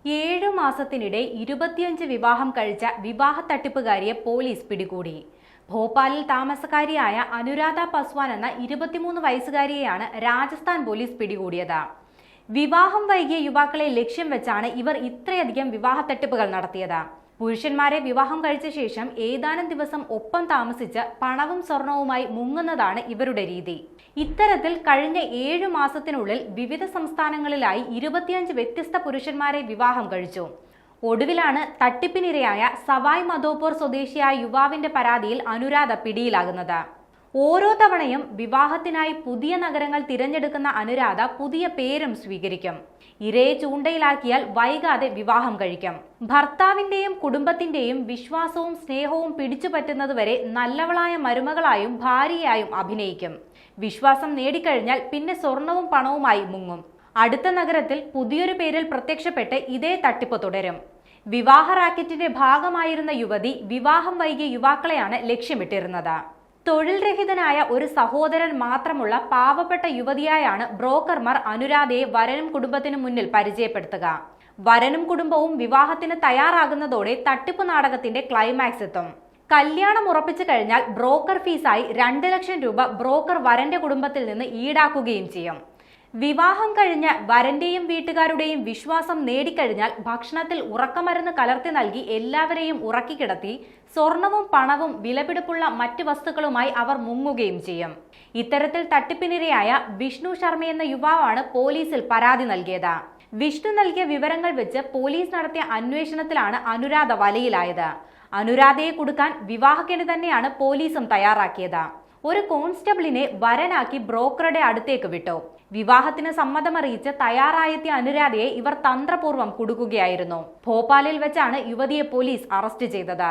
7 മാസത്തിനിടെ 25 വിവാഹം കഴിച്ച വിവാഹ തട്ടിപ്പുകാരിയെ പോലീസ് പിടികൂടി. ഭോപ്പാലിൽ താമസക്കാരിയായ അനുരാധ പസ്വാൻ എന്ന 23 വയസ്സുകാരിയെയാണ് രാജസ്ഥാൻ പോലീസ് പിടികൂടിയത്. വിവാഹം വൈകിയ യുവാക്കളെ ലക്ഷ്യം വെച്ചാണ് ഇവർ ഇത്രയധികം വിവാഹ തട്ടിപ്പുകൾ നടത്തിയത്. പുരുഷന്മാരെ വിവാഹം കഴിച്ച ശേഷം ഏതാനും ദിവസം ഒപ്പം താമസിച്ച് പണവും സ്വർണവുമായി മുങ്ങുന്നതാണ് ഇവരുടെ രീതി. ഇത്തരത്തിൽ കഴിഞ്ഞ 7 മാസത്തിനുള്ളിൽ വിവിധ സംസ്ഥാനങ്ങളിലായി 25 വ്യത്യസ്ത പുരുഷന്മാരെ വിവാഹം കഴിച്ചു. ഒടുവിലാണ് തട്ടിപ്പിനിരയായ സവായ് മധോപൂർ സ്വദേശിയായ യുവാവിന്റെ പരാതിയിൽ അനുരാധ പിടിയിലാകുന്നത്. ഓരോ തവണയും വിവാഹത്തിനായി പുതിയ നഗരങ്ങൾ തിരഞ്ഞെടുക്കുന്ന അനുരാധ പുതിയ പേരും സ്വീകരിക്കും. ഇരയെ ചൂണ്ടയിലാക്കിയാൽ വൈകാതെ വിവാഹം കഴിക്കും. ഭർത്താവിന്റെയും കുടുംബത്തിന്റെയും വിശ്വാസവും സ്നേഹവും പിടിച്ചുപറ്റുന്നതുവരെ നല്ലവളായ മരുമകളായും ഭാര്യയായും അഭിനയിക്കും. വിശ്വാസം നേടിക്കഴിഞ്ഞാൽ പിന്നെ സ്വർണവും പണവുമായി മുങ്ങും. അടുത്ത നഗരത്തിൽ പുതിയൊരു പേരിൽ പ്രത്യക്ഷപ്പെട്ട് ഇതേ തട്ടിപ്പ് തുടരും. വിവാഹ റാക്കറ്റിന്റെ ഭാഗമായിരുന്ന യുവതി വിവാഹം വൈകിയ യുവാക്കളെയാണ് ലക്ഷ്യമിട്ടിരുന്നത്. തൊഴിൽ രഹിതനായ ഒരു സഹോദരൻ മാത്രമുള്ള പാവപ്പെട്ട യുവതിയായാണ് ബ്രോക്കർമാർ അനുരാധയെ വരനും കുടുംബത്തിനു മുന്നിൽ പരിചയപ്പെടുത്തുക. വരനും കുടുംബവും വിവാഹത്തിന് തയ്യാറാകുന്നതോടെ തട്ടിപ്പ് നാടകത്തിന്റെ ക്ലൈമാക്സ് എത്തും. കല്യാണം ഉറപ്പിച്ചു കഴിഞ്ഞാൽ ബ്രോക്കർ ഫീസായി 2 ലക്ഷം രൂപ ബ്രോക്കർ വരന്റെ കുടുംബത്തിൽ നിന്ന് ഈടാക്കുകയും ചെയ്യും. വിവാഹം കഴിഞ്ഞ് വരന്റെയും വീട്ടുകാരുടെയും വിശ്വാസം നേടിക്കഴിഞ്ഞാൽ ഭക്ഷണത്തിൽ ഉറക്കമരുന്ന് കലർത്തി നൽകി എല്ലാവരെയും ഉറക്കിക്കിടത്തി സ്വർണവും പണവും വിലപിടിപ്പുള്ള മറ്റു വസ്തുക്കളുമായി അവർ മുങ്ങുകയും ചെയ്യും. ഇത്തരത്തിൽ തട്ടിപ്പിനിരയായ വിഷ്ണു ശർമ്മ എന്ന യുവാവാണ് പോലീസിൽ പരാതി നൽകിയത്. വിഷ്ണു നൽകിയ വിവരങ്ങൾ വെച്ച് പോലീസ് നടത്തിയ അന്വേഷണത്തിലാണ് അനുരാധ വലയിലായത്. അനുരാധയെ കുടുക്കാൻ വിവാഹക്കെണി തന്നെയാണ് പോലീസും തയ്യാറാക്കിയത്. ഒരു കോൺസ്റ്റബിളിനെ വരനാക്കി ബ്രോക്കറുടെ അടുത്തേക്ക് വിട്ടു. വിവാഹത്തിന് സമ്മതമറിയിച്ച് തയ്യാറായെത്തിയ അനുരാധയെ ഇവർ തന്ത്രപൂർവ്വം കുടുക്കുകയായിരുന്നു. ഭോപ്പാലിൽ വെച്ചാണ് യുവതിയെ പോലീസ് അറസ്റ്റ് ചെയ്തത്.